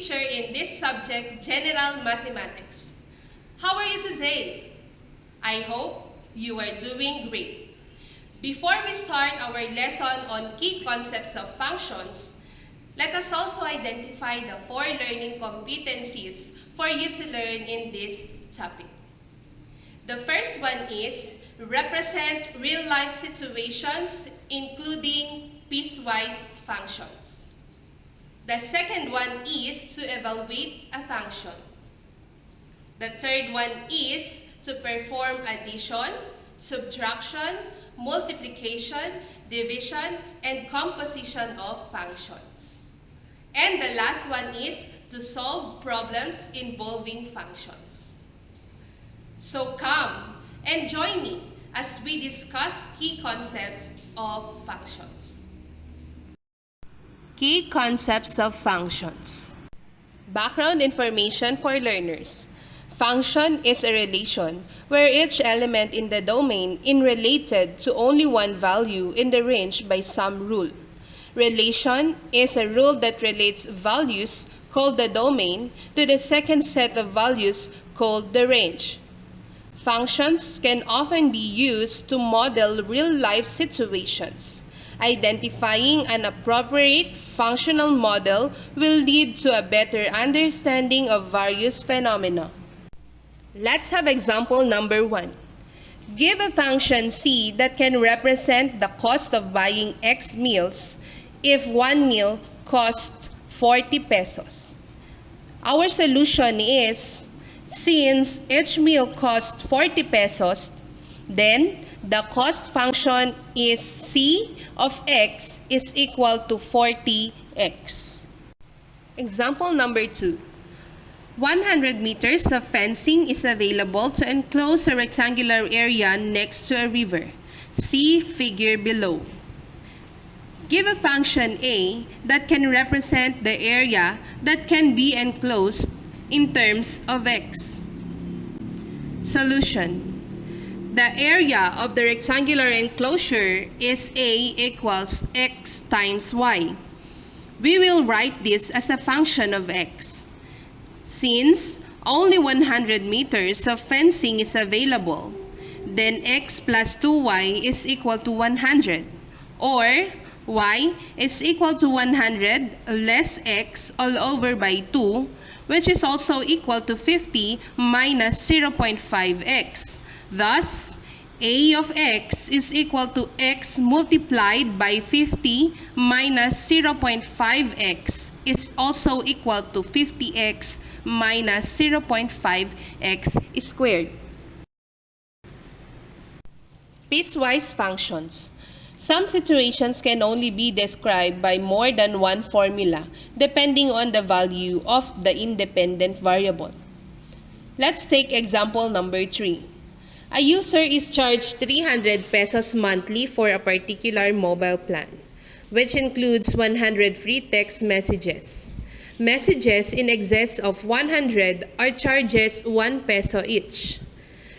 teacher in this subject, General Mathematics. How are you today? I hope you are doing great. Before we start our lesson on key concepts of functions, let us also identify the 4 learning competencies for you to learn in this topic. The first one is represent real-life situations, including piecewise functions. The second one is to evaluate a function. The third one is to perform addition, subtraction, multiplication, division, and composition of functions. And the last one is to solve problems involving functions. So come and join me as we discuss key concepts of functions. Key concepts of functions. Background information for learners. Function is a relation where each element in the domain is related to only one value in the range by some rule. Relation is a rule that relates values, called the domain, to the second set of values, called the range. Functions can often be used to model real-life situations. Identifying an appropriate functional model will lead to a better understanding of various phenomena. Let's have example number 1. Give a function c that can represent the cost of buying X meals if one meal costs 40 pesos. Our solution is, since each meal costs 40 pesos, then the cost function is c of x is equal to 40x. Example number 2. 100 meters of fencing is available to enclose a rectangular area next to a river. See figure below. Give a function a that can represent the area that can be enclosed in terms of x. Solution. The area of the rectangular enclosure is a equals x times y. We will write this as a function of x. Since only 100 meters of fencing is available, then x plus 2y is equal to 100, or y is equal to 100 less x all over by 2, which is also equal to 50 minus 0.5x. Thus, a of x is equal to x multiplied by 50 minus 0.5x is also equal to 50x minus 0.5x squared. Piecewise functions. Some situations can only be described by more than one formula, depending on the value of the independent variable. Let's take example number 3. A user is charged 300 pesos monthly for a particular mobile plan, which includes 100 free text messages. Messages in excess of 100 are charges 1 peso each.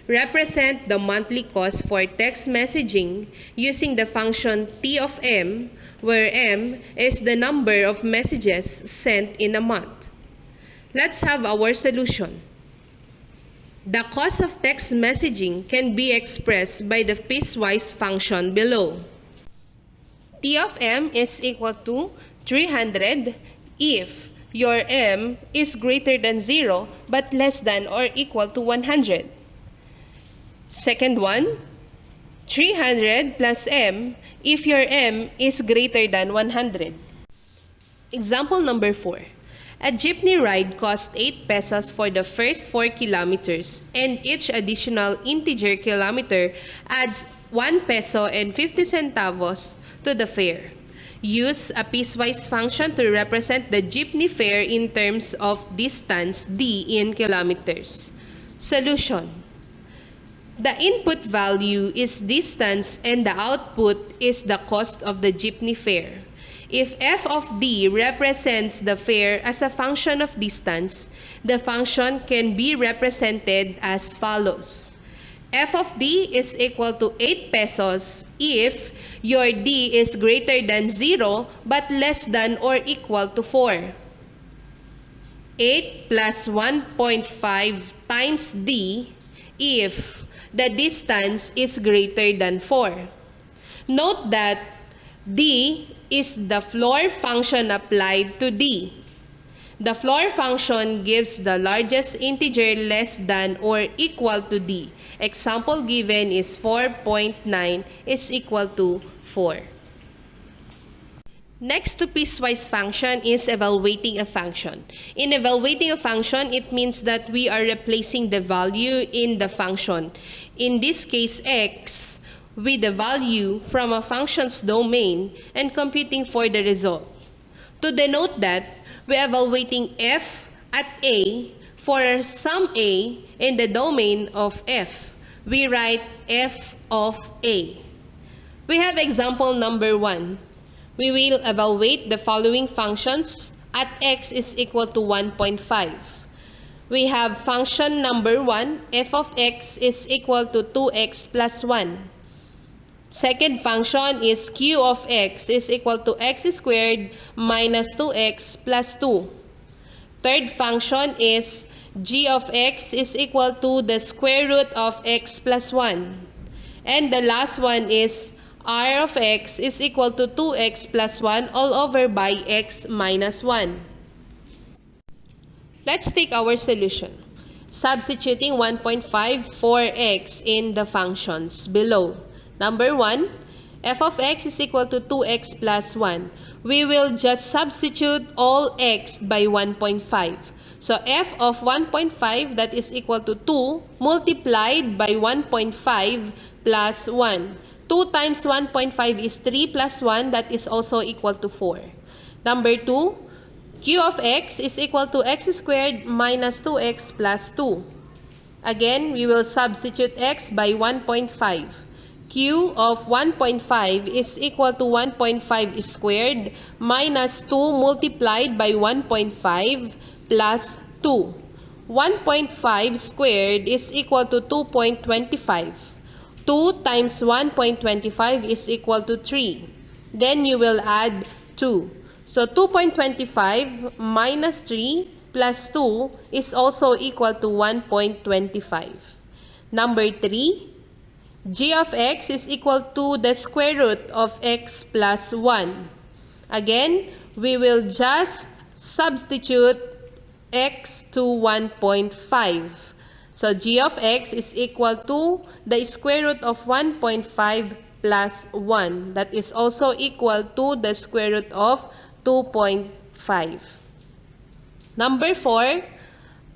Represent the monthly cost for text messaging using the function T of m, where m is the number of messages sent in a month. Let's have our solution. The cost of text messaging can be expressed by the piecewise function below. T of m is equal to 300 if your m is greater than 0 but less than or equal to 100. Second one, 300 plus m if your m is greater than 100. Example number 4. A jeepney ride costs 8 pesos for the first 4 kilometers, and each additional integer kilometer adds 1 peso and 50 centavos to the fare. Use a piecewise function to represent the jeepney fare in terms of distance d in kilometers. Solution. The input value is distance and the output is the cost of the jeepney fare. If f of d represents the fare as a function of distance, the function can be represented as follows. F of d is equal to 8 pesos if your d is greater than 0 but less than or equal to 4. 8 plus 1.5 times d if the distance is greater than 4. Note that d is the floor function applied to d. The floor function gives the largest integer less than or equal to d. Example given is 4.9 is equal to 4. Next to piecewise function is evaluating a function. In evaluating a function, it means that we are replacing the value in the function. In this case, x, with the value from a function's domain and computing for the result. To denote that, we are evaluating f at a for some a in the domain of f. We write f of a. We have example number 1. We will evaluate the following functions at x is equal to 1.5. We have function number 1, f of x is equal to 2x plus 1. Second function is q of x is equal to x squared minus 2x plus 2. Third function is g of x is equal to the square root of x plus 1. And the last one is r of x is equal to 2x plus 1 all over by x minus 1. Let's take our solution. Substituting 1.5 for x in the functions below. Number 1, f of x is equal to 2x plus 1. We will just substitute all x by 1.5. So f of 1.5, that is equal to 2 multiplied by 1.5 plus 1. 2 times 1.5 is 3 plus 1, that is also equal to 4. Number 2, q of x is equal to x squared minus 2x plus 2. Again, we will substitute x by 1.5. Q of 1.5 is equal to 1.5 squared minus 2 multiplied by 1.5 plus 2. 1.5 squared is equal to 2.25. 2 times 1.25 is equal to 3. Then you will add 2. So 2.25 minus 3 plus 2 is also equal to 1.25. Number 3, g of x is equal to the square root of x plus 1. Again, we will just substitute x to 1.5. So g of x is equal to the square root of 1.5 plus 1. That is also equal to the square root of 2.5. Number 4,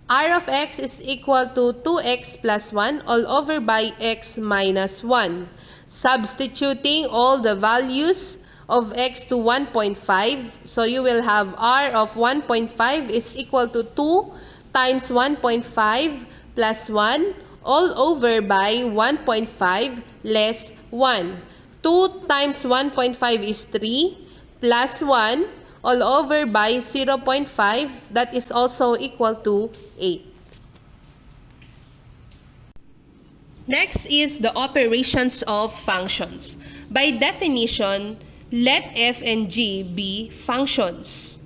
r of x is equal to 2x plus 1 all over by x minus 1. Substituting all the values of x to 1.5, so you will have r of 1.5 is equal to 2 times 1.5 plus 1 all over by 1.5 less 1. 2 times 1.5 is 3 plus 1 all over by 0.5, that is also equal to 8. Next is the operations of functions. By definition, let f and g be functions.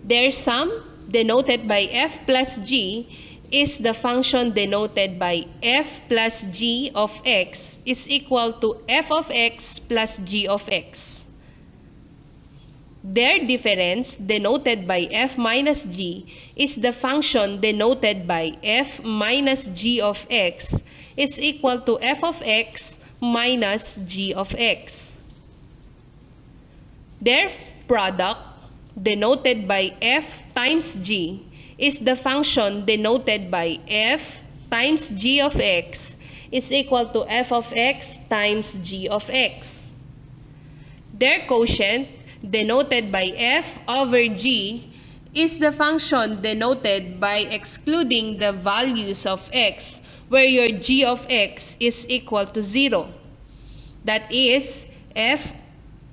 Their sum, denoted by f plus g, is the function denoted by f plus g of x is equal to f of x plus g of x. Their difference, denoted by f minus g, is the function denoted by f minus g of x is equal to f of x minus g of x. Their product, denoted by f times g, is the function denoted by f times g of x is equal to f of x times g of x. Their quotient, denoted by f over g, is the function denoted by excluding the values of x where your g of x is equal to 0. That is, f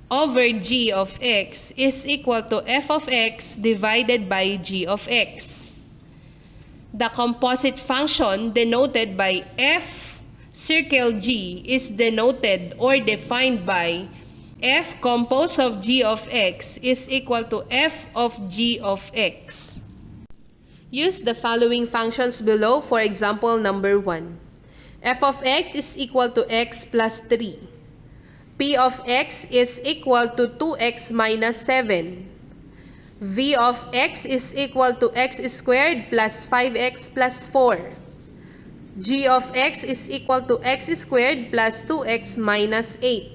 over g of x is equal to f of x divided by g of x. The composite function denoted by f circle g is denoted or defined by f composed of g of x is equal to f of g of x. Use the following functions below for example number 1. F of x is equal to x plus 3. P of x is equal to 2x minus 7. V of x is equal to x squared plus 5x plus 4. G of x is equal to x squared plus 2x minus 8.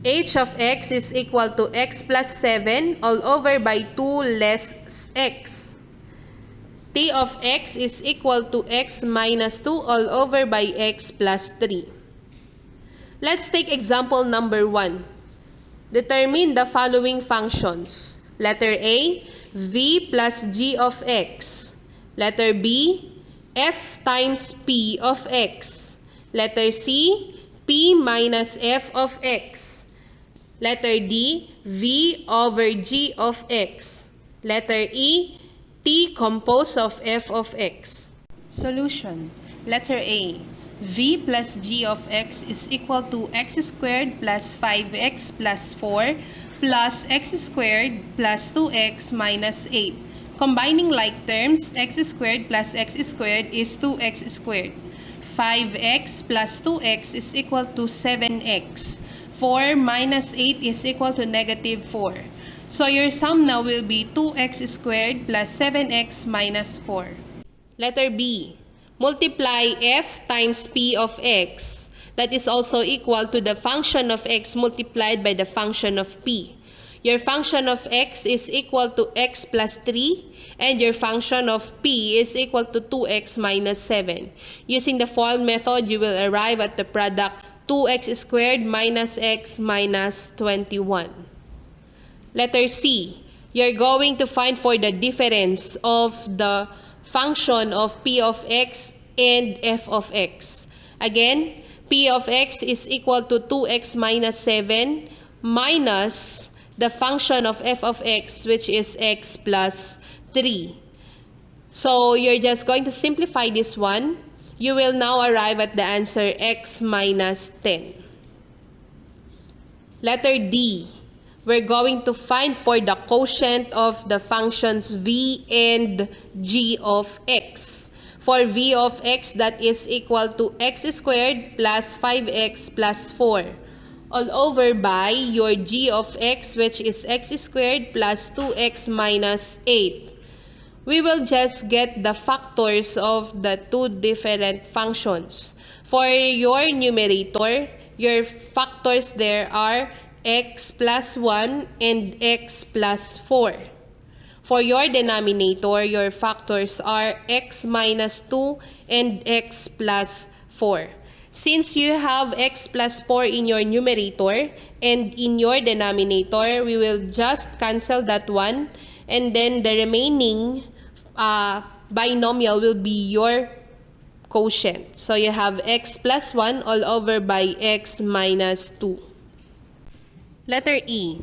H of x is equal to x plus 7 all over by 2 less x. T of x is equal to x minus 2 all over by x plus 3. Let's take example number 1. Determine the following functions. Letter A, v plus g of x. Letter B, f times p of x. Letter C, p minus f of x. Letter D, v over g of x. Letter E, t composed of f of x. Solution. Letter A, v plus g of x is equal to x squared plus 5x plus 4 plus x squared plus 2x minus 8. Combining like terms, x squared plus x squared is 2x squared. 5x plus 2x is equal to 7x. 4 minus 8 is equal to negative 4. So your sum now will be 2x squared plus 7x minus 4. Letter B. Multiply f times p of x. That is also equal to the function of x multiplied by the function of p. Your function of x is equal to x plus 3 and your function of p is equal to 2x minus 7. Using the FOIL method, you will arrive at the product 2x squared minus x minus 21. Letter C. You're going to find for the difference of the function of p of x and f of x. Again, p of x is equal to 2x minus 7 minus the function of f of x, which is x plus 3. So you're just going to simplify this one. You will now arrive at the answer x minus 10. Letter D. We're going to find for the quotient of the functions v and g of x. For v of x, that is equal to x squared plus 5x plus 4 all over by your g of x, which is x squared plus 2x minus 8. We will just get the factors of the two different functions. For your numerator, your factors there are x plus 1 and x plus 4. For your denominator, your factors are x minus 2 and x plus 4. Since you have x plus 4 in your numerator and in your denominator, we will just cancel that one, and then the remaining binomial will be your quotient. So you have x plus 1 all over by x minus 2. Letter E.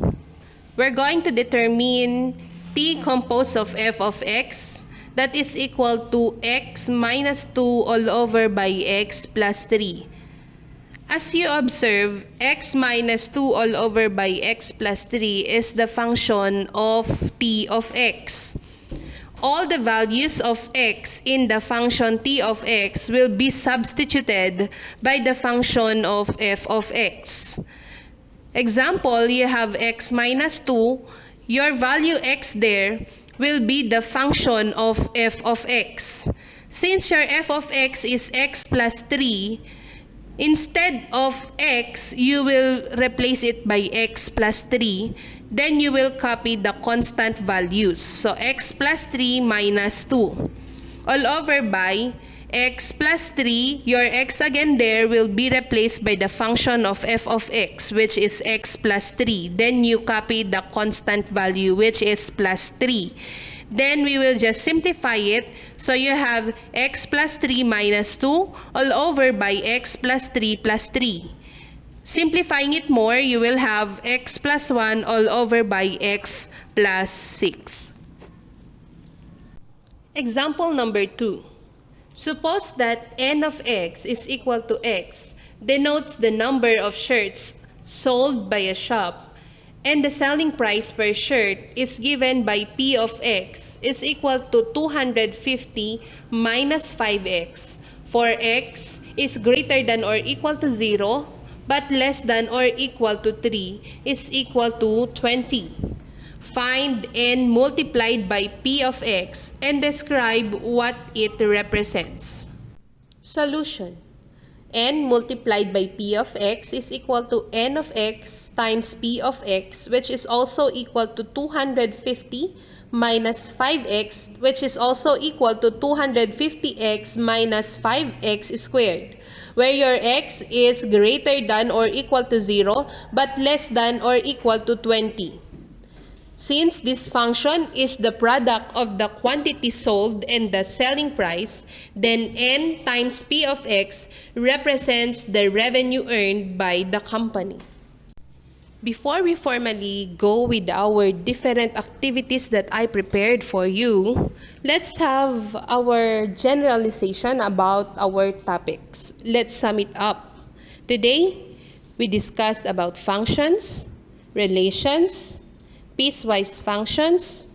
We're going to determine t composed of f of x. That is equal to x minus 2 all over by x plus 3. As you observe, x minus 2 all over by x plus 3 is the function of t of x. All the values of x in the function t of x will be substituted by the function of f of x. Example, you have x minus 2. Your value x there will be the function of f of x. Since your f of x is x plus 3, instead of x, you will replace it by x plus 3. Then you will copy the constant values. So x plus 3 minus 2 all over by x plus 3. Your x again there will be replaced by the function of f of x, which is x plus 3. Then you copy the constant value, which is plus 3. Then we will just simplify it. So you have x plus 3 minus 2 all over by x plus 3 plus 3. Simplifying it more, you will have x plus 1 all over by x plus 6. Example number 2. Suppose that n of x is equal to x, denotes the number of shirts sold by a shop, and the selling price per shirt is given by P of X is equal to 250 minus 5X, for X is greater than or equal to 0 but less than or equal to 3 is equal to 20. Find N multiplied by P of X and describe what it represents. Solution. N multiplied by P of X is equal to N of X times P of X, which is also equal to 250 minus 5X, which is also equal to 250X minus 5X squared, where your X is greater than or equal to 0 but less than or equal to 20. Since this function is the product of the quantity sold and the selling price, then N times P of X represents the revenue earned by the company. Before we formally go with our different activities that I prepared for you, let's have our generalization about our topics. Let's sum it up. Today, we discussed about functions, relations, piecewise functions,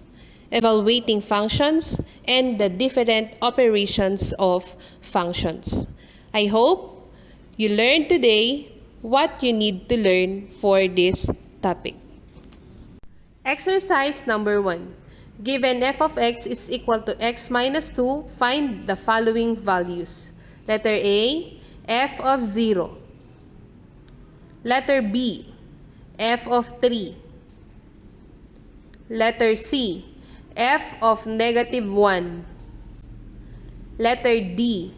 evaluating functions, and the different operations of functions. I hope you learned today what you need to learn for this topic. Exercise number 1. Given f of x is equal to x minus 2, find the following values. Letter A, f of 0. Letter B, f of 3. Letter C, f of negative 1. Letter D,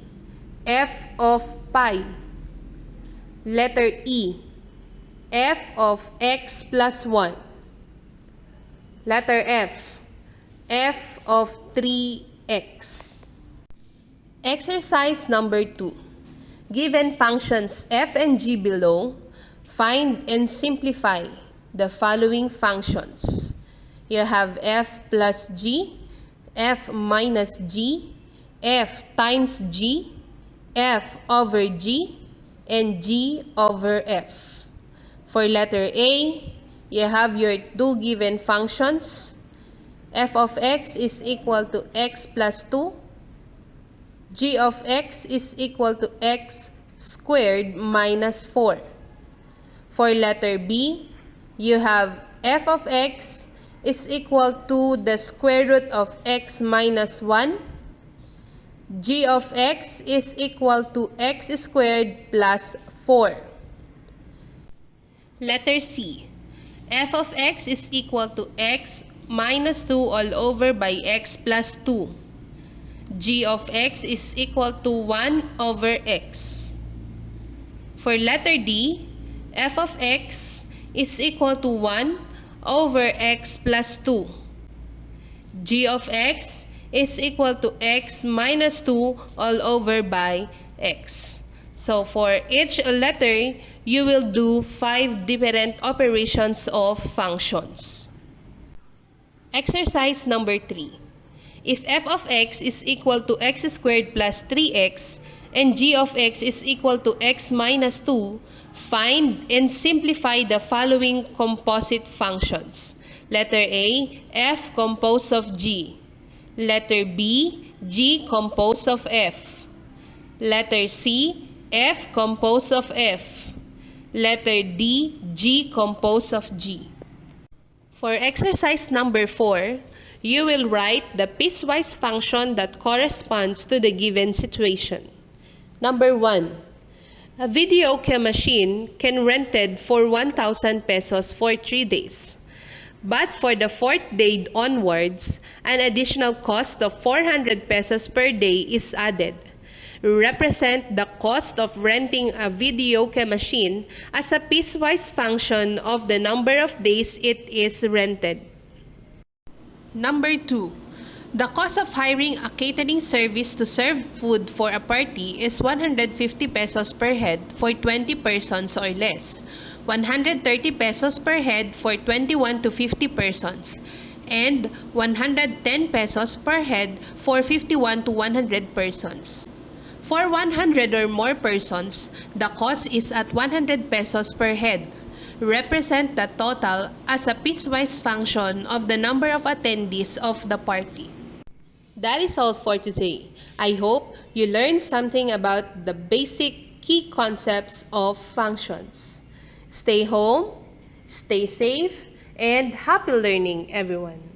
f of pi. Letter E, f of x plus 1. Letter F, f of 3x. Exercise number 2. Given functions f and g below, find and simplify the following functions. You have f plus g, f minus g, f times g, f over g, and g over f. For letter A, you have your two given functions. F of x is equal to x plus 2. G of x is equal to x squared minus 4. For letter B, you have f of x is equal to the square root of x minus 1. G of x is equal to x squared plus 4. Letter C. F of x is equal to x minus 2 all over by x plus 2. G of x is equal to 1 over x. For letter D, f of x is equal to 1 over x plus 2. G of x is equal to x minus 2 all over by x. So for each letter, you will do 5 different operations of functions. Exercise number 3. If f of x is equal to x squared plus 3x and g of x is equal to x minus 2, find and simplify the following composite functions. Letter A, f composed of g. Letter B, g composed of f. Letter C, f composed of f. Letter D, g composed of g. For exercise number 4, you will write the piecewise function that corresponds to the given situation. Number 1. A videoke machine can rented for 1,000 pesos for 3 days. But for the 4th day onwards, an additional cost of 400 pesos per day is added. Represent the cost of renting a videoke machine as a piecewise function of the number of days it is rented. Number 2. The cost of hiring a catering service to serve food for a party is 150 pesos per head for 20 persons or less, 130 pesos per head for 21 to 50 persons, and 110 pesos per head for 51 to 100 persons. For 100 or more persons, the cost is at 100 pesos per head. represent the total as a piecewise function of the number of attendees of the party. That is all for today. I hope you learned something about the basic key concepts of functions. Stay home, stay safe, and happy learning, everyone.